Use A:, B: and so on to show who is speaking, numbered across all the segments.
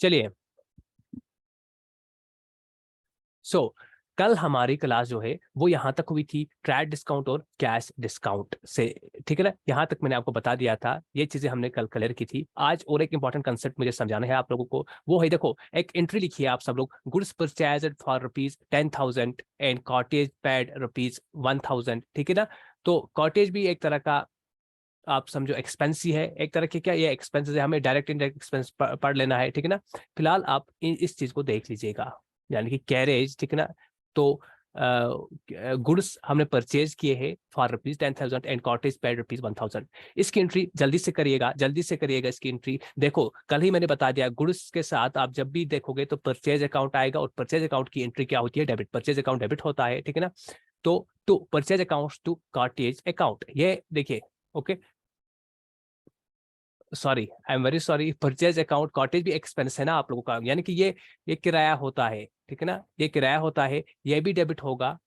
A: चलिए, कल हमारी क्लास जो है वो यहाँ तक हुई थी ट्रेड डिस्काउंट और कैश डिस्काउंट से, ठीक है ना। यहाँ तक मैंने आपको बता दिया था, ये चीजें हमने कल क्लियर की थी। आज और एक इंपॉर्टेंट कंसेप्ट मुझे समझाना है आप लोगों को, वो है देखो, एक एंट्री लिखिए आप सब लोग, goods purchased for ₹10,000 and cottage paid ₹1,000, ठीक है ना। तो कॉटेज भी एक तरह का आप समझो एक्सपेंस ही है, एक तरह के क्या ये एक्सपेंसेस है, हमें डायरेक्ट इनडायरेक्ट एक्सपेंस पढ़ लेना है, ठीक है ना। फिलहाल आप इस चीज को देख लीजिएगा, यानी कि कैरेज, ठीक है ना। तो गुड्स हमने परचेज किए हैं फॉर ₹10,000 एंड कॉटेज पेड ₹1,000। इसकी एंट्री जल्दी से करिएगा, जल्दी से करिएगा इसकी एंट्री। देखो कल ही मैंने बता दिया, गुड्स के साथ आप जब भी देखोगे तो परचेज अकाउंट आएगा, और परचेज अकाउंट की एंट्री क्या होती है, डेबिट। परचेज अकाउंट डेबिट होता है, ठीक है ना। तो purchase account to cartage account, ये देखिए, okay, sorry, I am very sorry, purchase account cartage भी एक्सपेंस है ना आप लोगों का, यानी कि ये किराया होता है, ठीक है ना, ये किराया होता है, ये भी डेबिट होगा।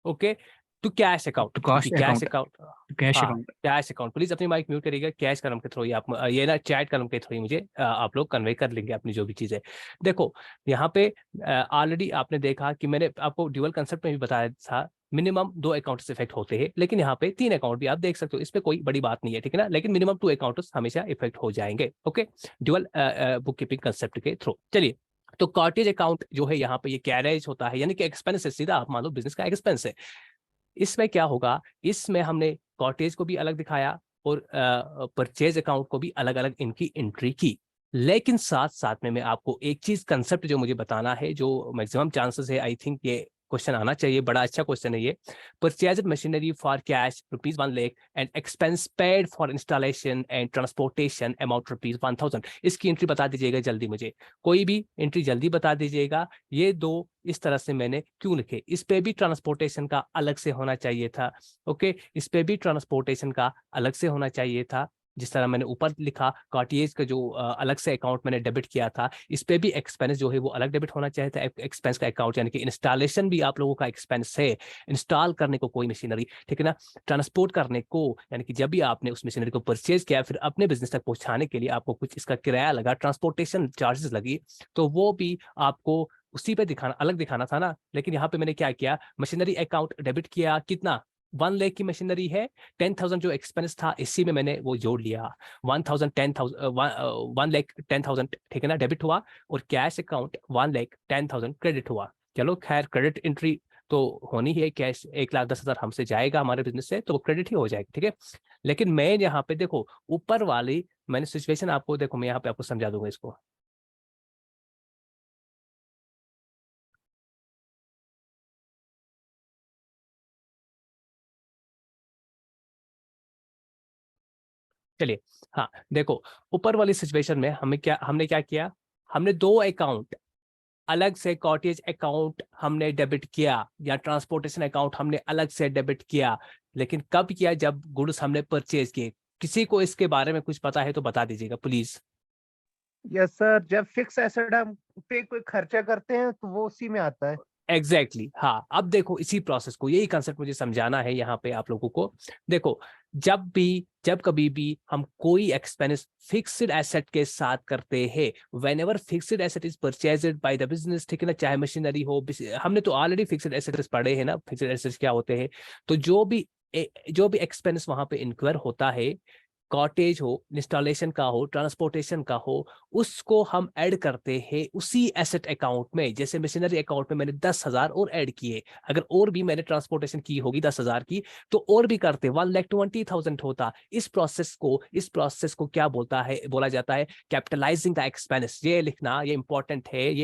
A: Okay, to cash account,
B: to
A: क्योंकि
B: cost
A: cash
B: account,
A: account,
B: to cash
A: हाँ
B: अकाउंट।
A: Cash account. प्लीज अपनी माइक म्यूट करिएगा, कैश कलम के थ्रू ही आप ये ना चैट कलम के थ्रू ही मुझे आप लोग कन्वे कर लेंगे अपनी जो भी चीज़ है। देखो यहाँ पे ऑलरेडी आपने देखा कि मैंने आपको ड्यूअल कंसेप्ट में भी बताया था, मिनिमम 2 अकाउंट्स इफेक्ट होते हैं, लेकिन यहाँ पे 3 अकाउंट भी आप देख सकते हो, इस पे कोई बड़ी बात नहीं है, ठीक है ना। लेकिन मिनिमम 2 अकाउंट्स हमेशा इफेक्ट हो जाएंगे, okay, dual book keeping concept के थ्रू। चलिए, तो कॉटेज अकाउंट जो है यहाँ पे ये कैरेज होता है, यानी कि एक्सपेंस है, सीधा आप मान लो बिजनेस का एक्सपेंस है। इसमें क्या होगा, इसमें हमने कॉटेज को भी अलग दिखाया और परचेज अकाउंट को भी अलग अलग इनकी एंट्री की। लेकिन साथ साथ में मैं आपको एक चीज कंसेप्ट जो मुझे बताना है, जो मैक्सिमम चांसेस है, आई थिंक ये क्वेश्चन आना चाहिए, बड़ा अच्छा क्वेश्चन है ये। Purchase machinery for cash ₹1,00,000 and expense paid for installation and transportation amount ₹1,000। इसकी एंट्री बता दीजिएगा जल्दी मुझे, कोई भी एंट्री जल्दी बता दीजिएगा। ये दो इस तरह से मैंने क्यों लिखे, इस पे भी ट्रांसपोर्टेशन का अलग से होना चाहिए था, ओके, इस पे भी ट्रांसपोर्टेशन का अलग से होना चाहिए था। जिस तरह मैंने ऊपर लिखा कॉटेज का जो अलग से अकाउंट मैंने डेबिट किया था, इस पे भी एक्सपेंस जो है वो अलग डेबिट होना चाहिए था, एक्सपेंस का अकाउंट, यानी कि इंस्टॉलेशन भी आप लोगों का एक्सपेंस है, इंस्टॉल करने को कोई मशीनरी, ठीक है ना। ट्रांसपोर्ट करने को, यानी कि जब भी आपने उस मशीनरी को परचेज किया, फिर अपने बिजनेस तक पहुंचाने के लिए आपको कुछ इसका किराया लगा, ट्रांसपोर्टेशन चार्जेस लगी, तो वो भी आपको उसी पे दिखाना, अलग दिखाना था ना। लेकिन यहाँ पे मैंने क्या किया, मशीनरी अकाउंट डेबिट किया, कितना, 1,00,000 की मशीनरी है, 10,000 जो एक्सपेंस था इसी में मैंने वो जोड़ लिया, 1,10,000, ठीक है ना, डेबिट हुआ, और कैश अकाउंट 1,10,000 क्रेडिट हुआ। चलो खैर, क्रेडिट एंट्री तो होनी ही है, कैश 1,10,000 हमसे जाएगा हमारे बिजनेस से, तो वो क्रेडिट ही हो जाएगा, ठीक है। लेकिन मैं यहाँ पे देखो, ऊपर वाली मैंने सिचुएशन आपको, देखो मैं यहाँ पे आपको समझा दूंगा इसको। चलिए, हाँ देखो, ऊपर वाली सिचुएशन में हमने क्या किया, हमने 2 अकाउंट अलग से, कॉटेज अकाउंट हमने डेबिट किया, या ट्रांसपोर्टेशन अकाउंट हमने अलग से डेबिट किया। लेकिन कब किया, जब गुड्स हमने परचेज किए। किसी को इसके बारे में कुछ पता है तो बता दीजिएगा प्लीज।
C: यस सर, जब फिक्स एसेट हम पे कोई खर्चा करते हैं तो वो उसी में आता है।
A: एग्जैक्टली exactly, हाँ। अब देखो इसी प्रोसेस को, यही कंसेप्ट मुझे समझाना है यहाँ पे आप लोगों को। देखो, जब कभी भी हम कोई एक्सपेंस फिक्स्ड एसेट के साथ करते हैं, when ever fixed asset is purchased by the business, ठीक है ना, चाहे मशीनरी हो, हमने तो ऑलरेडी फिक्स्ड एसेट्स पढ़े हैं ना, फिक्स्ड एसेट्स क्या होते हैं। तो जो भी एक्सपेंस वहां पे इंक्वायर होता है, कॉटेज हो, इंस्टॉलेशन का हो, ट्रांसपोर्टेशन का हो, उसको हम ऐड करते हैं उसी एसेट अकाउंट में। जैसे मशीनरी अकाउंट में मैंने 10,000 और ऐड किए, अगर और भी मैंने ट्रांसपोर्टेशन की होगी 10,000 की, तो और भी करते 1,20,000 होता। इस प्रोसेस को क्या बोला जाता है, कैपिटलाइजिंग द एक्सपेंस। ये लिखना, ये इंपॉर्टेंट है,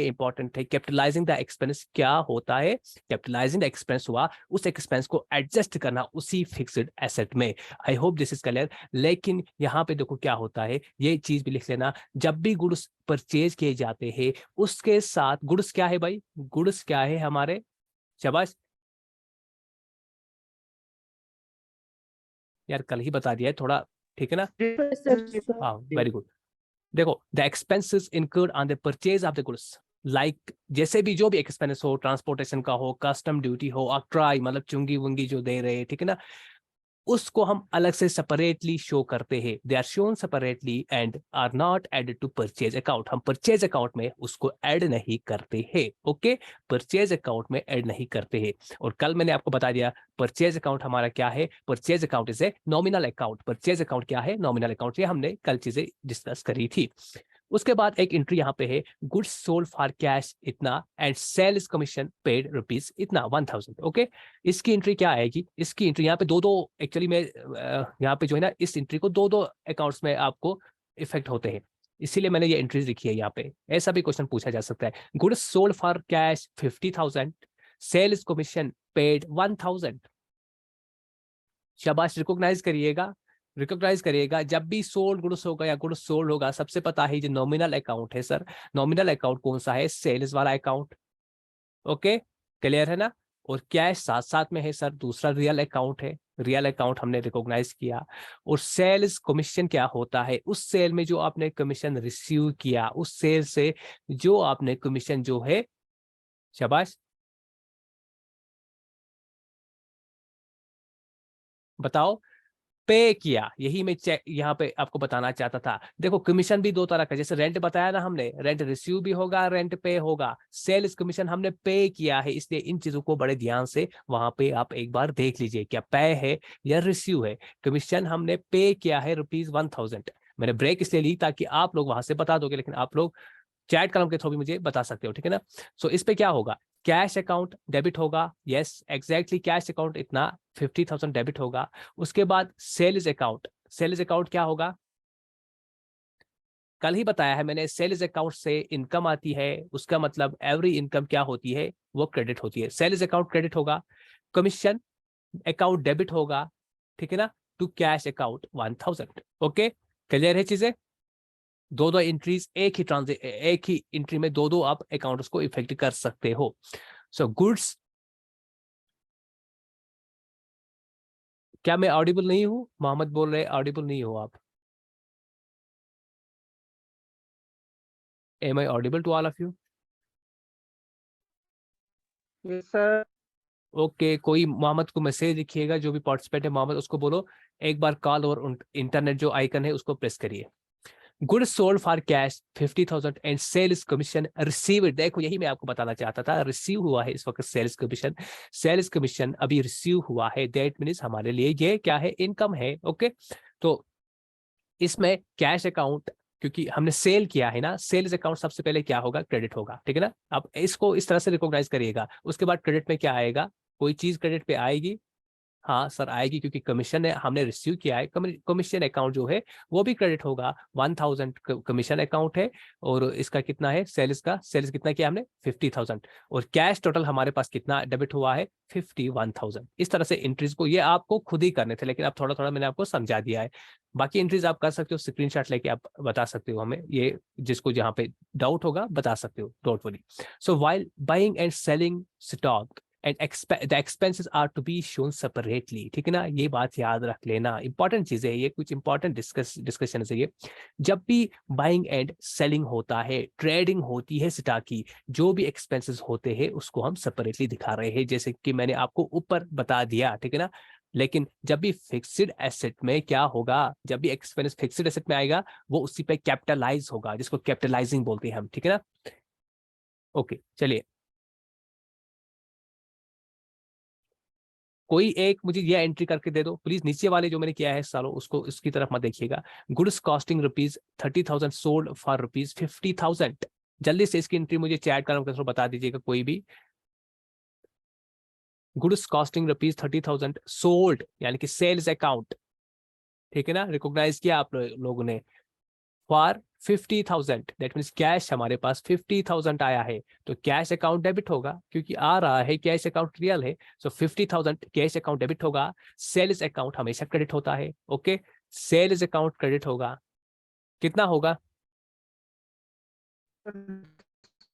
A: कैपिटलाइजिंग द एक्सपेंस क्या होता है, कैपिटलाइजिंग द एक्सपेंस हुआ उस एक्सपेंस को एडजस्ट करना उसी फिक्स्ड एसेट में। I hope this is clear. लेकिन यहाँ पे देखो क्या होता है, ये चीज भी लिख लेना, जब भी गुड्स परचेज किए जाते हैं, उसके साथ गुड्स क्या है भाई, गुड्स क्या है हमारे, शाबाश यार, कल ही बता दिया है थोड़ा, ठीक है ना, हाँ वेरी गुड। देखो, the expenses incurred on the purchase of the goods, like जैसे भी जो भी एक्सपेंस हो, ट्रांसपोर्टेशन का हो, कस्टम ड्यूटी हो, अक्ट्राई मतलब चुंगी वुंगी जो दे रहे हैं, ठीक है ना, उसको हम अलग से सेपरेटली शो करते हैं। They are shown separately and are not added to purchase account. हम परचेज अकाउंट में उसको ऐड नहीं करते हैं। ओके, परचेज अकाउंट में ऐड नहीं करते हैं। और कल मैंने आपको बता दिया परचेज अकाउंट हमारा क्या है। Purchase account is a nominal account. Purchase account क्या है? Nominal account. ये हमने कल चीजें डिस्कस करी थी। उसके बाद एक एंट्री यहाँ पे है, गुड्स सोल्ड फॉर कैश इतना and sales commission paid rupees इतना 1000। ओके, इसकी एंट्री क्या आएगी? इसकी एंट्री यहाँ पे दो दो, एक्चुअली में यहाँ पे जो है ना, इस एंट्री को दो दो अकाउंट्स में आपको इफेक्ट होते हैं, इसीलिए मैंने ये एंट्रीज लिखी है यहाँ पे। ऐसा भी क्वेश्चन पूछा जा सकता है। Goods sold for cash 50,000, sales commission paid 1000। शाबाश, रिकॉग्नाइज करिएगा, रिकॉग्नाइज करिएगा। जब भी सोल्ड गुड्स होगा या गुड्स सोल्ड होगा, सबसे पता है जो नॉमिनल अकाउंट है सर, नॉमिनल अकाउंट कौन सा है? सेल्स वाला अकाउंट। ओके, क्लियर है ना? और कैश साथ साथ में है सर, दूसरा रियल अकाउंट है। रियल अकाउंट हमने रिकॉग्नाइज किया। और सेल्स कमीशन क्या होता है? उस सेल में जो आपने कमीशन रिसीव किया, उस सेल से जो आपने कमीशन जो है, शाबाश बताओ, पे किया। यही मैं चेक यहाँ पे आपको बताना चाहता था। देखो, कमीशन भी दो तरह का, जैसे रेंट बताया ना हमने, रेंट रिसीव भी होगा, रेंट पे होगा। सेल्स कमीशन हमने पे किया है, इसलिए इन चीजों को बड़े ध्यान से वहां पे आप एक बार देख लीजिए, क्या पे है या रिसीव है। कमीशन हमने पे किया है ₹1000। मैंने ब्रेक इसलिए ली ताकि आप लोग वहां से बता दोगे, लेकिन आप लोग चैट कलम के थ्रू भी मुझे बता सकते हो, ठीक है ना? सो इस पे क्या होगा? कैश अकाउंट डेबिट होगा। यस एग्जैक्टली, कैश अकाउंट इतना 50,000 डेबिट होगा। उसके बाद सेल्स अकाउंट, सेल्स अकाउंट क्या होगा? कल ही बताया है मैंने, सेल्स अकाउंट से इनकम आती है, उसका मतलब एवरी इनकम क्या होती है? वो क्रेडिट होती है। सेल्स अकाउंट क्रेडिट होगा, कमीशन अकाउंट डेबिट होगा, ठीक है ना, to cash account 1000। Okay, clear है चीजें? दो दो एंट्रीज एक ही एंट्री में दो दो आप अकाउंट्स को इफेक्ट कर सकते हो। सो गुड्स, क्या मैं ऑडिबल नहीं हूं? मोहम्मद बोल रहे ऑडिबल नहीं हो आप? Am I audible to all of you?
C: Yes sir.
A: Okay, कोई मोहम्मद को मैसेज लिखिएगा, जो भी पार्टिसिपेंट है मोहम्मद, उसको बोलो एक बार कॉल और इंटरनेट जो आइकन है उसको प्रेस करिए। Goods sold for cash 50,000 and sales commission received. देखो, यही मैं आपको बताना चाहता था, रिसीव हुआ है इस वक्त सेल्स कमीशन। सेल्स कमीशन अभी रिसीव हुआ है, दैट मीन्स हमारे लिए ये क्या है? इनकम है। ओके, तो इसमें कैश अकाउंट, क्योंकि हमने सेल किया है ना, सेल्स अकाउंट सबसे पहले क्या होगा? क्रेडिट होगा, ठीक है ना? अब इसको इस तरह से रिकॉग्नाइज करिएगा। उसके बाद क्रेडिट में क्या आएगा? कोई चीज क्रेडिट पे आएगी? हाँ सर आएगी, क्योंकि कमीशन है हमने रिसीव किया है। कमीशन अकाउंट जो है वो भी क्रेडिट होगा। 1000 कमीशन अकाउंट है, और इसका कितना है? सेल्स का, सेल्स कितना किया हमने? 50,000। और कैश टोटल हमारे पास कितना डेबिट हुआ है? 51,000। इस तरह से एंट्रीज को ये आपको खुद ही करने थे, लेकिन अब थोड़ा थोड़ा मैंने आपको समझा दिया है। बाकी एंट्रीज आप कर सकते हो, स्क्रीनशॉट लेके आप बता सकते हो हमें, ये जिसको जहाँ पे डाउट होगा बता सकते हो, don't worry. So while buying and selling stock and the expenses are to be shown separately, ठीक है ना? ये बात याद रख लेना, इंपॉर्टेंट चीज है ये, कुछ इंपॉर्टेंट डिस्कशन है ये। जब भी बाइंग एंड सेलिंग होता है, ट्रेडिंग होती है स्टॉक की, जो भी एक्सपेंसेस होते हैं उसको हम सेपरेटली दिखा रहे हैं, जैसे कि मैंने आपको ऊपर बता दिया, ठीक है ना? लेकिन जब भी फिक्स्ड एसेट में क्या होगा? जब भी एक्सपेंस फिक्स्ड एसेट में आएगा, वो उसी पे कैपिटलाइज होगा, जिसको कैपिटलाइजिंग बोलते हैं हम, ठीक है ना? ओके, चलिए, कोई एक मुझे ये एंट्री करके दे दो प्लीज। नीचे वाले जो मैंने किया है सालों, उसको इसकी तरफ मत देखिएगा। Goods costing ₹30,000 sold for ₹50,000। जल्दी से इसकी एंट्री मुझे चैट कर बता दीजिएगा कोई भी। गुड्स कॉस्टिंग ₹30,000 सोल्ड, यानी कि सेल्स अकाउंट, ठीक है ना? रिकॉग्नाइज किया आप लोगों ने, फॉर 50,000, दैट मीन्स कैश हमारे पास 50,000 आया है, तो कैश अकाउंट डेबिट होगा, क्योंकि आ रहा है, कैश अकाउंट रियल है। सो 50,000 कैश अकाउंट डेबिट होगा। सेल्स अकाउंट हमेशा क्रेडिट होता है। ओके, सेल्स अकाउंट क्रेडिट होगा, कितना होगा?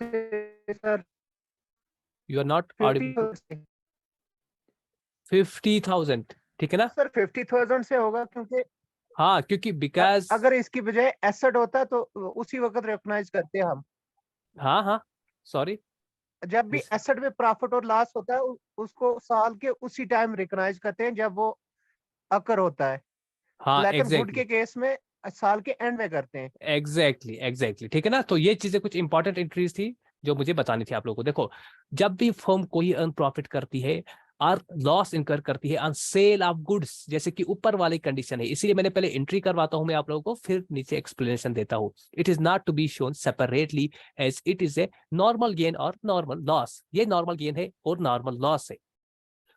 C: Sir
A: you are not
C: 50
A: audible. 50,000, ठीक है ना?
C: सर 50,000 से होगा, क्योंकि
A: हाँ, क्योंकि बिकॉज,
C: अगर इसकी बजाय एसेट होता तो उसी वक्त रिकॉग्नाइज करते हम।
A: हाँ हाँ, सॉरी,
C: जब भी एसेट में प्रॉफिट और लॉस होता है उसको साल के उसी टाइम रिकॉग्नाइज करते हैं, जब वो अकर होता है,
A: हाँ
C: लेकिन वुड
A: एग्जैक्टली
C: के केस में साल के एंड में करते हैं।
A: एग्जैक्टली ठीक है ना। तो ये चीजें कुछ इंपॉर्टेंट एंट्रीज थी जो मुझे बतानी थी आप लोगों को। देखो, जब भी फर्म कोई अर्न प्रॉफिट करती है और लॉस इनकर करती है ऑन सेल ऑफ गुड्स, जैसे कि ऊपर वाली कंडीशन है, इसीलिए मैंने पहले एंट्री करवाता हूं मैं आप लोगों को, फिर नीचे एक्सप्लेनेशन देता हूं। It is not to be shown separately as it is a normal gain और नॉर्मल लॉस। ये नॉर्मल गेन है और नॉर्मल लॉस है,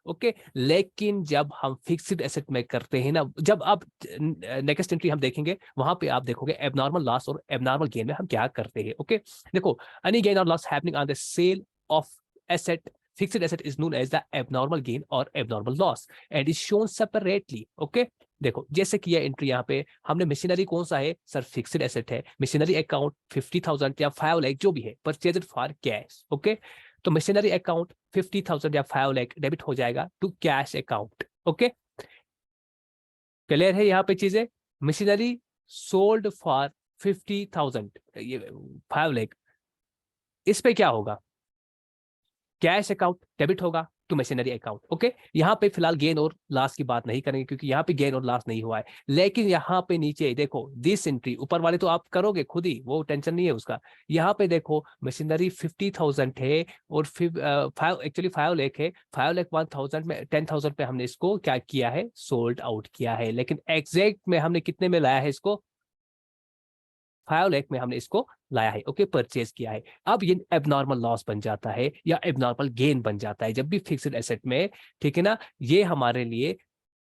A: ओके। लेकिन जब हम फिक्स्ड एसेट में करते हैं ना, जब आप नेक्स्ट एंट्री हम देखेंगे वहां पे आप देखोगे एबनॉर्मल लॉस और एबनॉर्मल गेन में हम क्या करते हैं, ओके। देखो, एनी गेन और loss happening on the sale of asset, fixed asset is known as the abnormal gain और abnormal loss and is shown separately, okay. देखो, जैसे कि यह एंट्री यहाँ पे हमने मशीनरी कौन सा है सर, फिक्स्ड एसेट है, मशीनरी अकाउंट 50,000 या 5 लाख जो भी है, परचेज फॉर कैश, ओके। तो मशीनरी अकाउंट 50,000 या 5 लाख डेबिट हो जाएगा to cash account, okay. Clear है यहाँ पे चीजें। मशीनरी सोल्ड फॉर 50,000, ये 5 लाख, इस पे क्या होगा, कैश अकाउंट डेबिट होगा टू मशीनरी अकाउंट, ओके। यहाँ पे फिलहाल गेन और लॉस की बात नहीं करेंगे क्योंकि यहाँ पे गेन और लॉस नहीं हुआ है। लेकिन यहाँ पे नीचे देखो, दिस एंट्री ऊपर वाले तो आप करोगे खुद ही, वो टेंशन नहीं है उसका। यहाँ पे देखो, मशीनरी 50,000 है और फाइव, एक्चुअली 5 लाख है, 5 लाख 1,000 में 10,000 पे हमने इसको क्या किया है, सोल्ड आउट किया है। लेकिन एग्जैक्ट में हमने कितने में लाया है इसको, 5 लाख में हमने इसको लाया है, ओके, परचेज किया है। अब ये एबनॉर्मल लॉस बन जाता है या एबनॉर्मल गेन बन जाता है जब भी फिक्स्ड एसेट में, ठीक है ना। ये हमारे लिए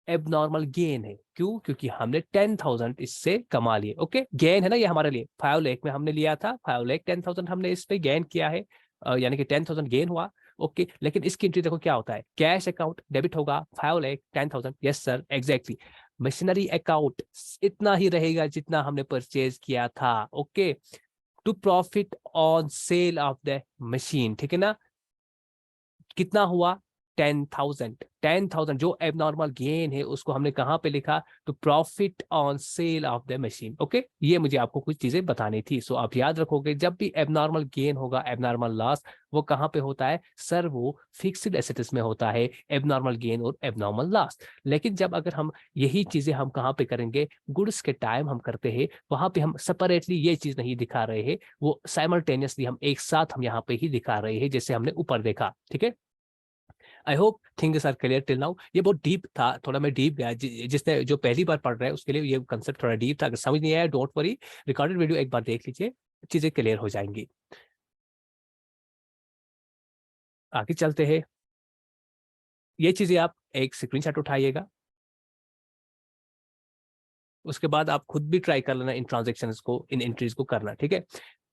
A: एबनॉर्मल गेन है, क्यों, क्योंकि हमने 10,000 इससे कमा लिए, ओके। गेन है ना ये हमारे लिए, 5 लाख में हमने लिया था, 5 लाख 10,000 हमने इस पे गेन किया है, यानी कि 10,000 गेन हुआ, ओके। लेकिन इसकी एंट्री देखो क्या होता है, कैश अकाउंट डेबिट होगा 5 lakh 10,000, yes sir exactly. Machinery account इतना ही रहेगा जितना हमने परचेज किया था, okay, to profit on sale of the machine, ठीक है ना। कितना हुआ, 10,000 जो एबनॉर्मल गेन है उसको हमने कहां पे लिखा, तो profit on sale of the machine, okay. ये मुझे आपको कुछ चीजें बतानी थी, सो आप याद रखोगे जब भी एबनॉर्मल गेन होगा, एबनॉर्मल लॉस, वो कहां पे होता है सर, वो फिक्स्ड एसेट्स में होता है, एबनॉर्मल गेन और एबनॉर्मल लॉस। लेकिन जब अगर हम यही चीजें हम कहां पे करेंगे, गुड्स के टाइम हम करते हैं, वहां पे हम सेपरेटली ये चीज नहीं दिखा रहे हैं, वो साइमल्टेनियसली हम एक साथ हम यहाँ पे ही दिखा रहे हैं, जैसे हमने ऊपर देखा, ठीक है। I hope things are clear till now. ये बहुत डीप था, थोड़ा मैं डीप गया, जिसने जो पहली बार पढ़ रहा है उसके लिए ये कंसेप्ट थोड़ा डीप था। अगर समझ नहीं आया डोंट वरी, रिकॉर्डेड वीडियो एक बार देख लीजिए, चीजें क्लियर हो जाएंगी। आगे चलते हैं, ये चीजें आप एक स्क्रीनशॉट उठाइएगा, उसके बाद आप खुद भी ट्राई कर लेना इन ट्रांजेक्शन्स को, इन एंट्रीज को करना, ठीक है।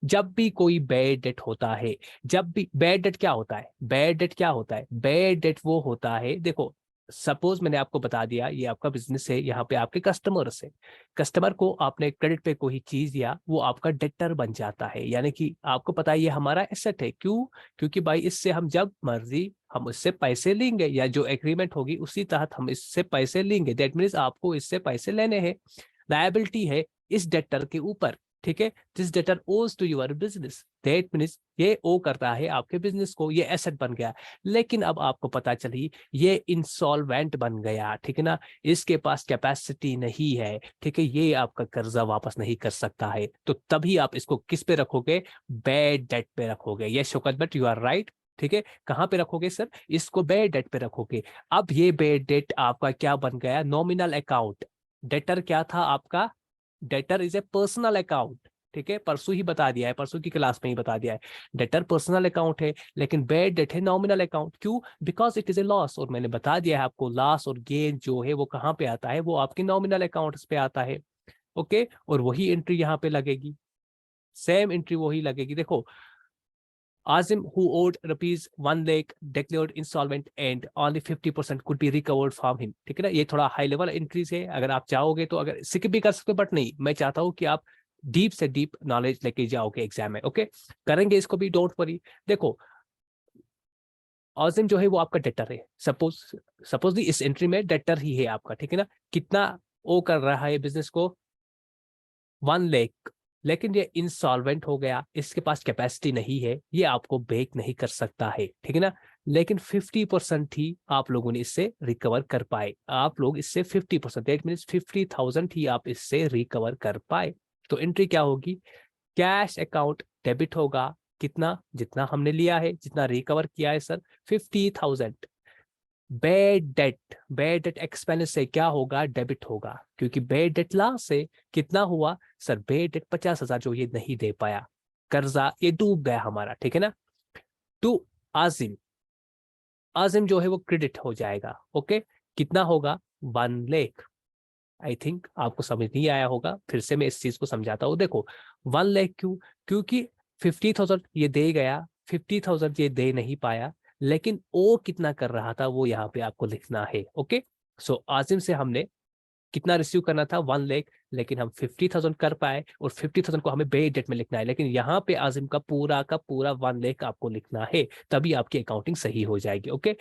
A: जब भी कोई बैड डेट होता है, जब भी बैड डेट क्या होता है, बैड डेट क्या होता है, बैड डेट वो होता है, देखो सपोज मैंने आपको बता दिया ये आपका बिजनेस है, यहाँ पे आपके कस्टमर्स है, कस्टमर को आपने क्रेडिट पे कोई चीज दिया, वो आपका डेटर बन जाता है, यानी कि आपको पता है ये हमारा एसेट है, क्यों, क्योंकि भाई इससे हम जब मर्जी हम इससे पैसे लेंगे, या जो एग्रीमेंट होगी उसी तहत हम इससे पैसे लेंगे, दैट मीन्स आपको इससे पैसे लेने हैं, लायबिलिटी है इस डेटर के ऊपर, ठीक है। This debtor owes to your business, that means ये ओ करता है आपके बिजनेस को, ये एसेट बन गया। लेकिन अब आपको पता चली ये इंसॉल्वेंट बन गया, ठीक है ना, इसके पास कैपेसिटी नहीं है, ठीक है, ये आपका कर्जा वापस नहीं कर सकता है, तो तभी आप इसको किस पे रखोगे, बैड डेट पे रखोगे। ये Shaukat but you are right, ठीक है। कहां पे रखोगे सर, इसको बैड डेट पे रखोगे। अब ये बैड डेट आपका क्या बन गया, नॉमिनल अकाउंट। डेटर क्या था आपका, debtor is a personal account, ठीक है, परसों ही बता दिया है, परसों की क्लास में ही बता दिया है, डेटर पर्सनल अकाउंट है, लेकिन बैड डेट है नॉमिनल अकाउंट, क्यों, because it is A loss, और मैंने बता दिया है आपको लॉस और गेन जो है वो कहां पे आता है, वो आपके नॉमिनल अकाउंट्स पे आता है, ओके। और वही एंट्री यहाँ पे लगेगी, सेम एंट्री वही लगेगी। देखो, Azim, who owed rupees 1 lakh, declared insolvent and only 50% could be recovered from him, ठीक है ना। ये थोड़ा हाई लेवल एंट्रीज है, अगर आप चाहोगे तो अगर स्किप भी कर सकते हो, बट नहीं, मैं चाहता हूं कि आप डीप से डीप नॉलेज लेके जाओगे एग्जाम में, ओके। करेंगे इसको भी, डोंट वरी। देखो, आजिम जो है वो आपका डेटर है, सपोज इस एंट्री में डेटर ही है आपका, ठीक है ना। कितना ओ कर रहा है बिजनेस को, 1 लाख, लेकिन ये इंसॉल्वेंट हो गया, इसके पास कैपेसिटी नहीं है, ये आपको बेक नहीं कर सकता है, ठीक है ना। लेकिन 50% ही आप लोगों ने इससे रिकवर कर पाए, आप लोग इससे 50%, दैट मीन्स 50,000 ही आप इससे रिकवर कर पाए। तो एंट्री क्या होगी, कैश अकाउंट डेबिट होगा, कितना, जितना हमने लिया है, जितना रिकवर किया है सर 50,000। बैड डेट एक्सपेंस से क्या होगा, डेबिट होगा, क्योंकि बैड डेट लॉस से कितना हुआ सर, बैड डेट 50,000 जो ये नहीं दे पाया, कर्जा ये डूब गया हमारा, ठीक है ना। तो आजिम आजिम जो है वो क्रेडिट हो जाएगा, ओके। कितना होगा, 1 लाख। आई थिंक आपको समझ नहीं आया होगा, फिर से मैं इस चीज को समझाता हूँ। देखो 1 लाख क्यों, क्योंकि 50,000 ये दे गया, 50,000 ये दे नहीं पाया, लेकिन वो कितना कर रहा था वो यहाँ पे आपको लिखना है, ओके। सो आजिम से हमने कितना रिसीव करना था, 1 लाख, लेकिन हम 50,000 कर पाए, और 50,000 को हमें बे डेट में लिखना है, लेकिन यहाँ पे आजिम का पूरा 1 लाख आपको लिखना है, तभी आपकी अकाउंटिंग सही हो जाएगी, ओके।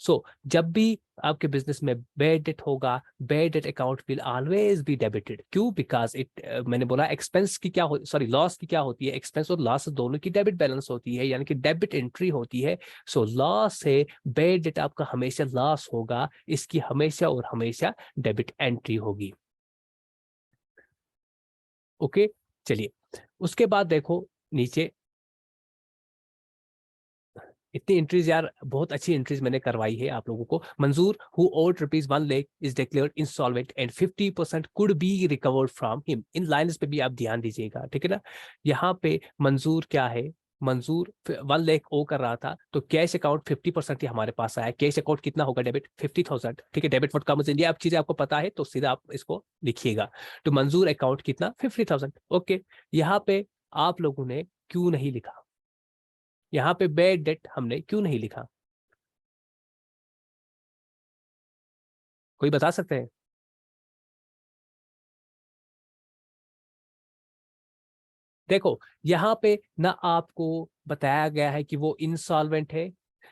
A: सो जब भी आपके बिजनेस में बैड डेट होगा, bad debt account will always be debited, क्यों, बिकॉज इट, मैंने बोला एक्सपेंस की क्या सॉरी लॉस की क्या होती है, एक्सपेंस और लॉस दोनों की डेबिट बैलेंस होती है, यानी कि डेबिट एंट्री होती है। सो लॉस से बैड डेट आपका हमेशा लॉस होगा, इसकी हमेशा और हमेशा डेबिट एंट्री होगी, ओके। चलिए उसके बाद देखो नीचे, इतनी एंट्रीज यार, बहुत अच्छी एंट्रीज मैंने करवाई है आप लोगों को। Manzoor who owed ₹1 lakh is declared insolvent and 50% could be recovered from him. In lines पे भी आप ध्यान दीजिएगा, ठीक है ना। यहाँ पे मंजूर क्या है, मंजूर 1 लाख ओ कर रहा था, तो कैश अकाउंट 50% ही हमारे पास आया। कैश अकाउंट कितना होगा, डेबिट 50,000, ठीक है। डेबिट व्हाट कम्स इन, ये आप चीजें आपको पता है तो सीधा आप इसको लिखिएगा। तो मंजूर अकाउंट कितना, 50,000, ओके। यहाँ पे आप लोगों ने क्यों नहीं लिखा, यहाँ पे बैड डेट हमने क्यों नहीं लिखा, कोई बता सकते हैं। देखो यहाँ पे ना आपको बताया गया है कि वो इंसॉल्वेंट है,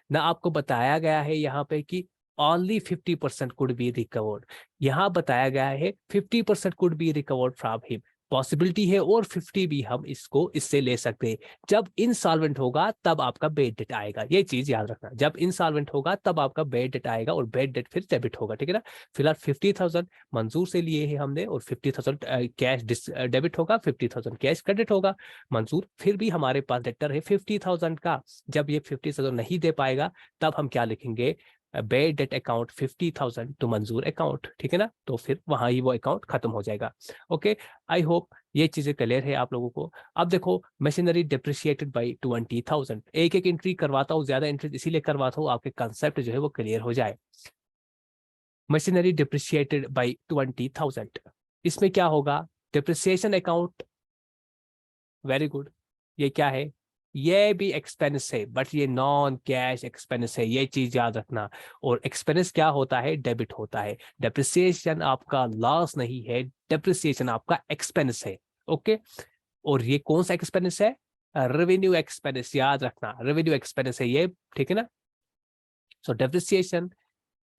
A: ना आपको बताया गया है यहाँ पे कि ओनली 50% कुड बी रिकवर्ड। यहाँ बताया गया है 50% could be recovered from him, possibility है और 50 भी हम इसको इससे ले सकते हैं। जब इंसॉल्वेंट होगा तब आपका बैड डेट आएगा, ये चीज याद रखना, जब इंसॉल्वेंट होगा तब आपका बैड डेट आएगा, और बैड डेट फिर डेबिट होगा, ठीक है ना। फिलहाल 50,000 मंजूर से लिए हैं हमने, और 50,000 कैश डेबिट होगा, 50,000 कैश क्रेडिट होगा। मंजूर फिर भी हमारे पास डेटर है 50,000 का, जब ये 50,000 नहीं दे पाएगा तब हम क्या लिखेंगे, बैड डेट अकाउंट 50,000 टू मंजूर अकाउंट, ठीक है ना। तो फिर वहां ही वो अकाउंट खत्म हो जाएगा, ओके। आई होप ये चीजें क्लियर है आप लोगों को। अब देखो मशीनरी डिप्रिशिएटेड बाई 20,000, एक एक एंट्री करवाता हूँ, ज्यादा एंट्री इसीलिए करवाता हूँ आपके कंसेप्ट जो है वो क्लियर हो जाए। मशीनरी डिप्रिशिएटेड बाई 20,000, इसमें क्या होगा, डिप्रिसिएशन अकाउंट, वेरी गुड, ये क्या है, ये भी एक्सपेंस है, बट ये नॉन कैश एक्सपेंस है, ये चीज याद रखना। और एक्सपेंस क्या होता है, डेबिट होता है। डेप्रिसिएशन आपका लॉस नहीं है, डेप्रिसिएशन आपका एक्सपेंस है, ओके। और ये कौन सा एक्सपेंस है, रेवेन्यू एक्सपेंस, याद रखना, रेवेन्यू एक्सपेंस है ये, ठीक है ना। So depreciation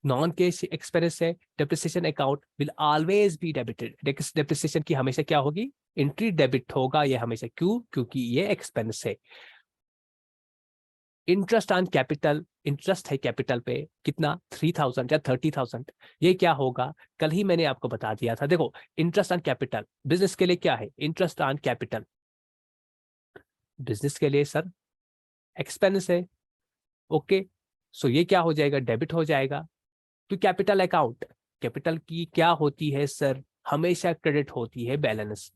A: non cash expense है, depreciation account will always be debited. Depreciation की हमेशा क्या होगी, एंट्री डेबिट होगा ये हमेशा, क्यों, क्योंकि ये एक्सपेंस है। इंटरेस्ट ऑन कैपिटल, इंटरेस्ट है कैपिटल पे कितना, 3,000 या 30,000, ये क्या होगा, कल ही मैंने आपको बता दिया था। देखो इंटरेस्ट ऑन कैपिटल बिजनेस के लिए क्या है, इंटरेस्ट ऑन कैपिटल बिजनेस के लिए सर एक्सपेंस है, ओके। सो ये क्या हो जाएगा, डेबिट हो जाएगा। तो कैपिटल अकाउंट, कैपिटल की क्या होती है सर, हमेशा क्रेडिट होती है balance,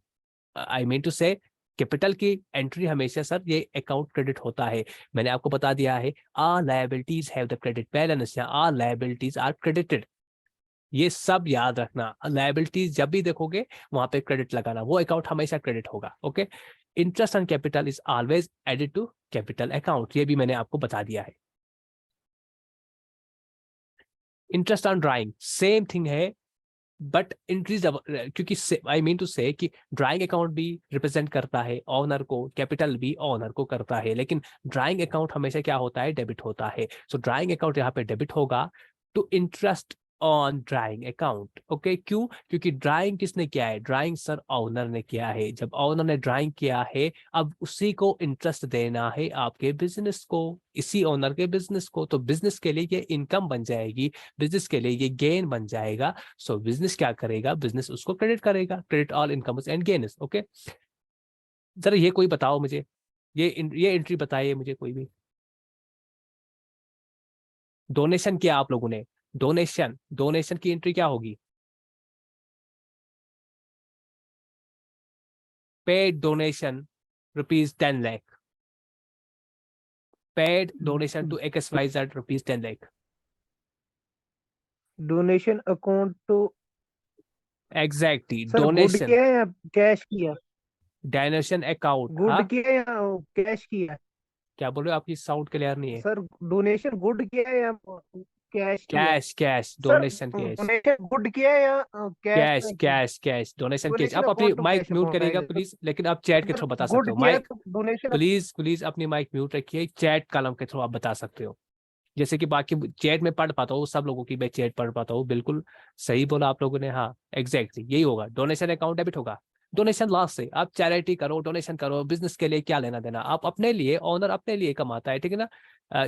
A: I mean to say capital की एंट्री हमेशा सर ये अकाउंट क्रेडिट होता है। मैंने आपको बता दिया है our liabilities have the credit balance, या आर लायबिलिटीज आर क्रेडिटेड, ये सब याद रखना। लायबिलिटीज जब भी देखोगे वहां पे क्रेडिट लगाना, वो अकाउंट हमेशा क्रेडिट होगा, okay. Interest on capital is always added to capital account, ये भी मैंने आपको बता दिया है। Interest on drawing same thing है, बट इंक्रीज, क्योंकि आई मीन टू से कि ड्राइंग अकाउंट भी रिप्रेजेंट करता है ऑनर को, कैपिटल भी ऑनर को करता है, लेकिन ड्राइंग अकाउंट हमेशा क्या होता है, डेबिट होता है। सो ड्राइंग अकाउंट यहाँ पे डेबिट होगा। To interest on drawing account. Okay, क्यों? क्योंकि ड्राइंग किसने किया है? ड्राइंग सर ओनर ने किया है। जब ओनर ने ड्राइंग किया है, अब उसी को इंटरेस्ट देना है आपके बिजनेस को, इसी ओनर के बिजनेस को। तो बिजनेस के लिए ये इनकम बन जाएगी, बिजनेस के लिए ये गेन बन जाएगा। सो बिजनेस क्या करेगा? बिजनेस उसको क्रेडिट करेगा। Credit all incomes and gains. Okay, जरा ये कोई बताओ मुझे, ये एंट्री बताइए मुझे कोई भी। डोनेशन किया आप लोगों ने, डोनेशन, डोनेशन की एंट्री क्या होगी? Paid donation ₹10 lakh, paid donation to XYZ ₹10 lakh.
C: Donation account तो
A: एग्जैक्टली,
C: सर गुड
A: डोनेशन,
C: किया है या कैश किया?
A: Donation account.
C: गुड
A: हाँ,
C: किया है या कैश किया?
A: क्या बोल रहे हो? आपकी साउंड क्लियर नहीं है।
C: सर डोनेशन गुड किया है या कैश किया?
A: Cash, cash,
C: sir
A: donation cash,
C: donation good किया है या कैश
A: कैश,
C: में किया?
A: Cash, cash, donation cash.
C: Donation
A: आप अपनी
C: अकाउंट तो
A: माइक
C: कैश
A: म्यूट
C: अकाउंट
A: करिएगा
C: आएगा।
A: प्लीज, लेकिन आप चैट के
C: अगर
A: थ्रू बता सकते
C: गुड
A: हो।
C: किया है
A: माइक,
C: तो डोनेशन।
A: प्लीज प्लीज अपनी माइक म्यूट रखिए, चैट कॉलम के थ्रू आप बता सकते हो। जैसे कि बाकी चैट में पढ़ पाता हूँ सब लोगों की, मैं चैट पढ़ पाता हूँ। बिल्कुल सही बोला आप लोगों ने। हाँ, एग्जैक्टली यही होगा, डोनेशन अकाउंट डेबिट होगा। डोनेशन लॉस से आप चैरिटी करो, डोनेशन करो, बिजनेस के लिए क्या लेना देना, आप अपने लिए, ओनर अपने लिए कमाता है, ठीक है ना।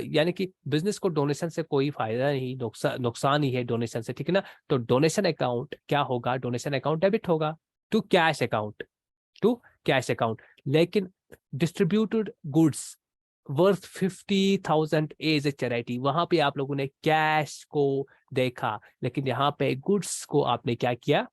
A: यानी कि बिजनेस को डोनेशन से कोई फायदा नहीं, नुकसान ही है डोनेशन से, ठीक है ना। तो डोनेशन अकाउंट क्या होगा? डोनेशन अकाउंट डेबिट होगा to cash account, to cash account. लेकिन distributed goods worth 50,000 as a charity, वहां पे आप लोगों ने कैश को देखा, लेकिन यहाँ पे गुड्स को आपने क्या किया?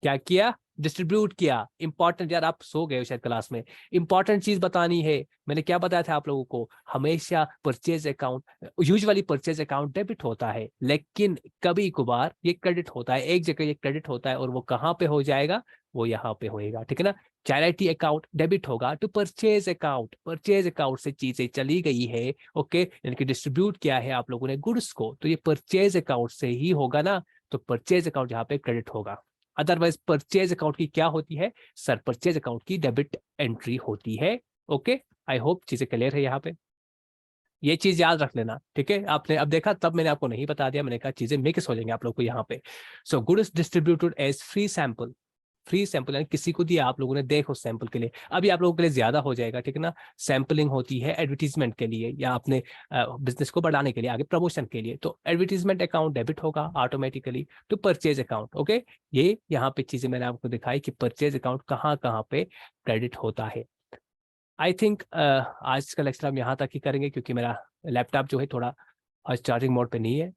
A: क्या किया? डिस्ट्रीब्यूट किया। इंपॉर्टेंट यार, आप सो गए हो शायद क्लास में। इंपॉर्टेंट चीज बतानी है। मैंने क्या बताया था आप लोगों को? हमेशा purchase account, usually purchase account debit होता है, लेकिन कभी कभार ये क्रेडिट होता है। एक जगह ये क्रेडिट होता है, और वो कहाँ पे हो जाएगा? वो यहाँ पे होएगा, ठीक है ना। चैरिटी अकाउंट डेबिट होगा to purchase account, purchase account से चीजें चली गई है। ओके, यानी कि डिस्ट्रीब्यूट किया है आप लोगों ने गुड्स को, तो ये परचेज अकाउंट से ही होगा ना। तो परचेज अकाउंट यहाँ पे क्रेडिट होगा। अदरवाइज परचेज अकाउंट की क्या होती है सर? परचेज अकाउंट की डेबिट एंट्री होती है। ओके, आई होप चीजें क्लियर है यहाँ पे। ये चीज याद रख लेना, ठीक है। आपने अब देखा, तब मैंने आपको नहीं बता दिया, मैंने कहा चीजें मिक्स हो जाएंगे आप लोग को यहाँ पे। So goods distributed as free sample, free sample यानी किसी को दिया आप लोगों ने, देखो सैंपल के लिए। अभी आप लोगों के लिए ज्यादा हो जाएगा, ठीक है ना। सैंपलिंग होती है एडवर्टीजमेंट के लिए, या अपने बिजनेस को बढ़ाने के लिए, आगे प्रमोशन के लिए। तो एडवर्टीजमेंट अकाउंट डेबिट होगा automatically to purchase account. Okay, ये यहाँ पे चीजें मैंने आपको दिखाई कि परचेज अकाउंट कहाँ कहाँ पे क्रेडिट होता है। आई थिंक आज का लेक्चर हम यहाँ तक ही करेंगे, क्योंकि मेरा लैपटॉप जो है थोड़ा आज चार्जिंग मोड पे नहीं है।